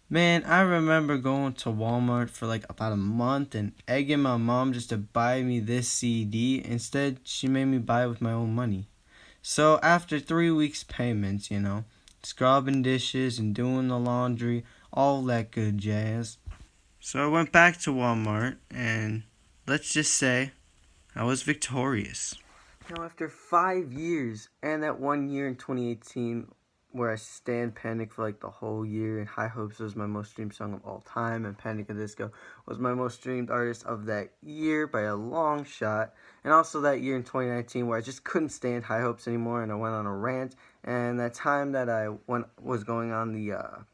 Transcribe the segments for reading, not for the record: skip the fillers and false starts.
Man, I remember going to Walmart for like about a month and egging my mom just to buy me this CD. Instead, she made me buy it with my own money. So after 3 weeks payments, scrubbing dishes and doing the laundry, all that good jazz. So I went back to Walmart and let's just say I was victorious. After 5 years and that 1 year in 2018 where I stand Panic for like the whole year, and High Hopes was my most streamed song of all time, and Panic at the Disco was my most streamed artist of that year by a long shot, and also that year in 2019 where I just couldn't stand High Hopes anymore and I went on a rant, and that time that was going on the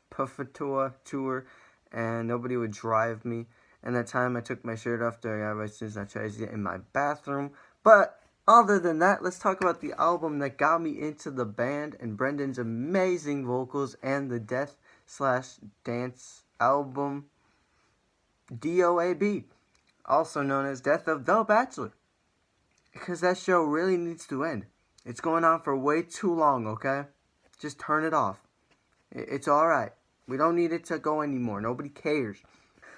tour and nobody would drive me, and that time I took my shirt off during Iverson and I tried to get in my bathroom, but other than that, let's talk about the album that got me into the band and Brendan's amazing vocals and the death slash dance album DOAB, also known as Death of the Bachelor. Because that show really needs to end. It's going on for way too long, okay? Just turn it off. It's alright. We don't need it to go anymore. Nobody cares.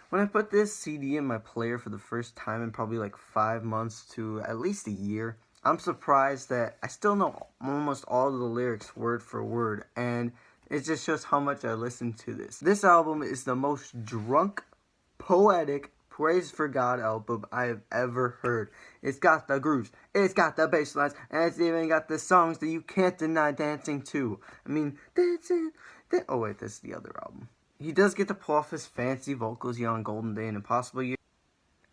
When I put this CD in my player for the first time in probably like 5 months to at least a year, I'm surprised that I still know almost all of the lyrics word for word, and it just shows how much I listened to this. This album is the most drunk, poetic, praise for God album I have ever heard. It's got the grooves, it's got the bass lines, and it's even got the songs that you can't deny dancing to. I mean, dancing. Oh wait, that's the other album. He does get to pull off his fancy vocals on Golden Day and Impossible Year.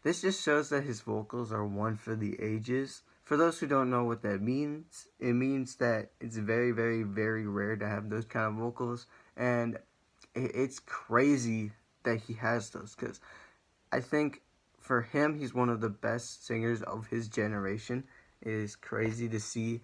This just shows that his vocals are one for the ages. For those who don't know what that means, it means that it's very, very, very rare to have those kind of vocals. And it's crazy that he has those, because I think for him, he's one of the best singers of his generation. It is crazy to see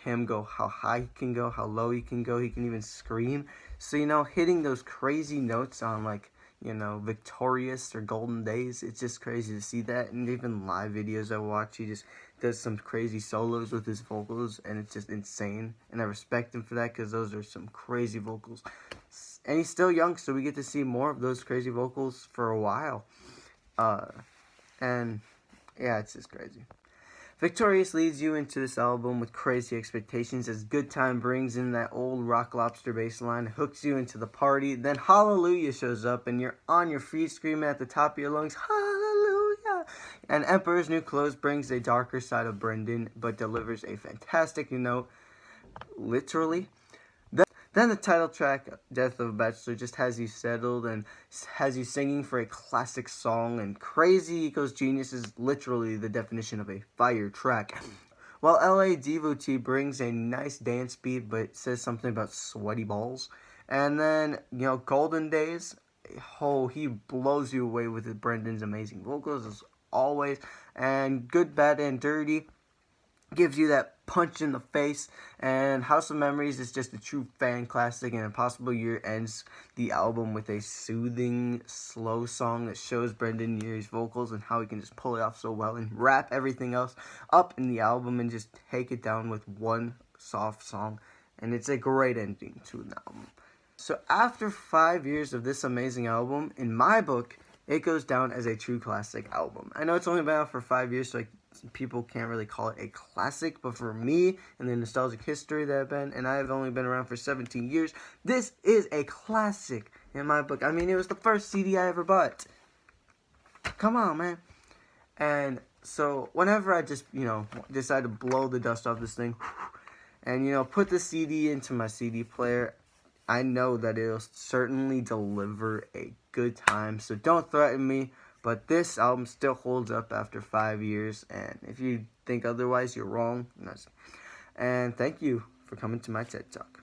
him go, how high he can go, how low he can go. He can even scream. So, hitting those crazy notes on like, Victorious or Golden Days, it's just crazy to see that. And even live videos I watch, he just does some crazy solos with his vocals, and it's just insane. And I respect him for that, because those are some crazy vocals. And he's still young, so we get to see more of those crazy vocals for a while. And yeah, it's just crazy. Victorious leads you into this album with crazy expectations as Good Time brings in that old Rock Lobster bass line, hooks you into the party, then Hallelujah shows up and you're on your feet screaming at the top of your lungs, Hallelujah! And Emperor's New Clothes brings a darker side of Brendan, but delivers a fantastic note, literally. Then the title track, Death of a Bachelor, just has you settled and has you singing for a classic song, and Crazy Eco's Genius is literally the definition of a fire track. While LA Devotee brings a nice dance beat but says something about sweaty balls. And then, Golden Days, he blows you away with Brendan's amazing vocals as always. And Good, Bad, and Dirty gives you that punch in the face, and House of Memories is just a true fan classic, and Impossible Year ends the album with a soothing, slow song that shows Brendan Urie's vocals and how he can just pull it off so well and wrap everything else up in the album and just take it down with one soft song, and it's a great ending to an album. So after 5 years of this amazing album, in my book, it goes down as a true classic album. I know it's only been out for 5 years, so people can't really call it a classic, but for me and the nostalgic history that I've been, and I've only been around for 17 years, this is a classic in my book. I mean, it was the first CD I ever bought. Come on, man. And so whenever I just, decide to blow the dust off this thing and, put the CD into my CD player, I know that it'll certainly deliver a good time. So don't threaten me. But this album still holds up after 5 years, and if you think otherwise, you're wrong. And thank you for coming to my TED Talk.